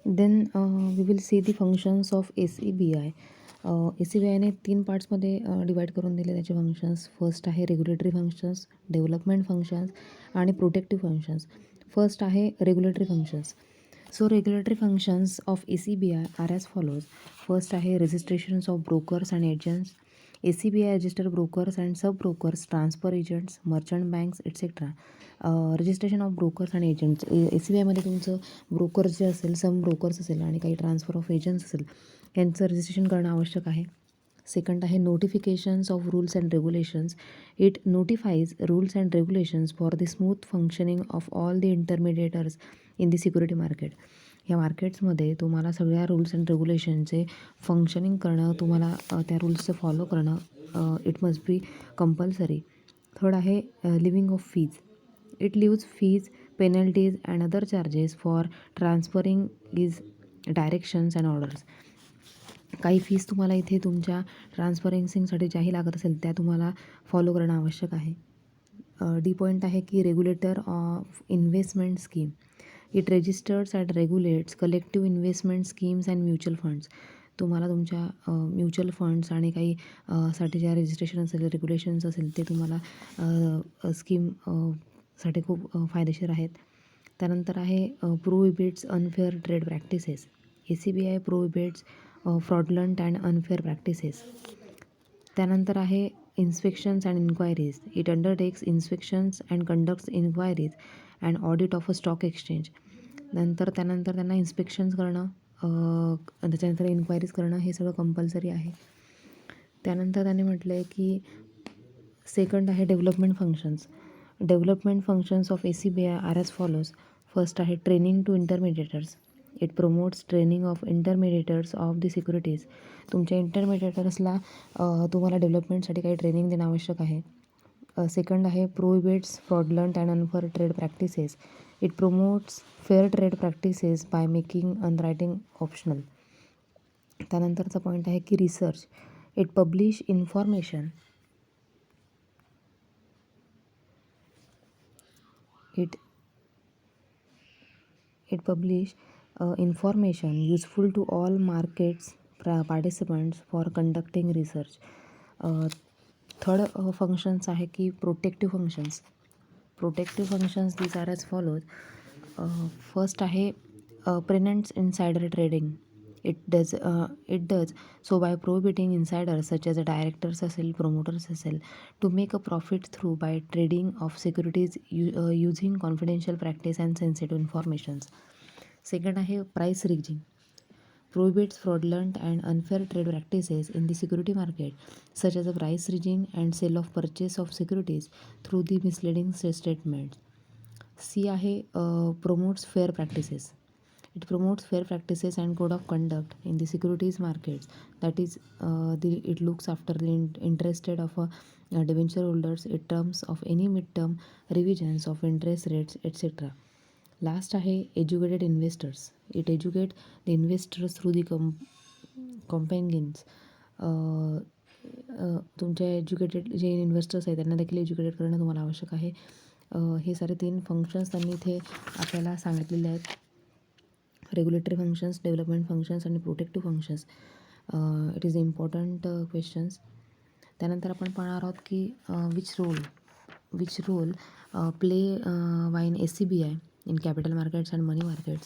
Then we will see the functions of ACBI. ACBIने 3 पार्ट्समध्ये divide करून दिले त्याचे फंक्शन्स. फर्स्ट आहे रेग्युलेटरी फंक्शन्स, डेव्हलपमेंट फंक्शन्स आणि प्रोटेक्टिव्ह फंक्शन्स. फर्स्ट आहे regulatory functions. So regulatory functions of ACBI are as follows. First आहे registrations of brokers and agents. ACBI register brokers and sub brokers, transfer agents, merchant banks etcetera. Registration of brokers आणि agents. ACBIमध्ये तुमचं brokers जे असेल, सम brokers असेल आणि काही transfer of agents असेल, यांचं रजिस्ट्रेशन करणं आवश्यक आहे. सेकंड आहे notifications of rules and regulations. It notifies rules and regulations for the smooth functioning of all the intermediators in the security market. या मार्केट्समध्ये तुम्हाला सगळ्या रूल्स अँड रेग्युलेशनचे फंक्शनिंग करणं, तुम्हाला त्या रूल्सचं फॉलो करणं it must be compulsory. Third आहे living of fees. It lives fees, penalties and other charges for transferring is directions and orders. काही फीज तुम्हाला इथे तुमच्या ट्रान्सफरन्सिंगसाठी ज्याही लागत असेल त्या तुम्हाला फॉलो करणं आवश्यक आहे. डी पॉईंट आहे की regulator of investment scheme. It registers and regulates collective investment schemes and mutual funds. तुम्हाला तुमच्या म्युच्युअल फंड्स आणि काही साठी ज्या रजिस्ट्रेशन असेल, रेग्युलेशन्स असेल ते तुम्हाला स्कीम साठी खूप फायदेशीर आहेत. त्यानंतर आहे prohibits unfair trade practices. ACBI prohibits fraudulent and unfair practices. त्यानंतर आहे inspections and inquiries. It undertakes inspections and conducts inquiries and audit of a stock exchange. त्यानंतर त्यांना इन्स्पेक्शन्स करणं, त्याच्यानंतर इन्क्वायरीज करणं हे सगळं कंपल्सरी आहे. त्यानंतर त्याने म्हटलं आहे की सेकंड आहे development functions. Development functions of ACBI are as follows. First आहे training to intermediators. It promotes training of intermediators of the securities. तुमच्या इंटरमिडिएटर्सला तुम्हाला डेव्हलपमेंटसाठी काही ट्रेनिंग देणं आवश्यक आहे. सेकंड आहे prohibits fraudulent and unfair trade practices. It promotes fair trade practices by making underwriting optional. त्यानंतरचा पॉईंट आहे की research. It publish information. It publish information useful to all markets participants for conducting research. Third functions आहे की protective functions. Protective functions these are as follows. First आहे prevents insider trading. It does so by prohibiting insiders such as directors असेल, promoters असेल to make a profit through by trading of securities using confidential practice and sensitive informations. Second आहे price rigging. Prohibits fraudulent and unfair trade practices in the security market such as a price rigging and sale of purchase of securities through the misleading statements. C आहे promotes fair practices. It promotes fair practices and code of conduct in the securities markets. That is, it looks after the interested of debenture holders in terms of any midterm revisions of interest rates, etc. Last आहे educated investors. It educate the investors through the companions. तुमच्या educated जे investors आहेत त्यांना देखील educated करणं तुम्हाला आवश्यक आहे. हे सारे 3 फंक्शन्स त्यांनी इथे आपल्याला सांगितलेले आहेत. रेग्युलेटरी फंक्शन्स, डेव्हलपमेंट फंक्शन्स आणि protective functions. It is important questions. त्यानंतर आपण पाहणार आहोत की which role play by in ACBI in capital markets and money markets.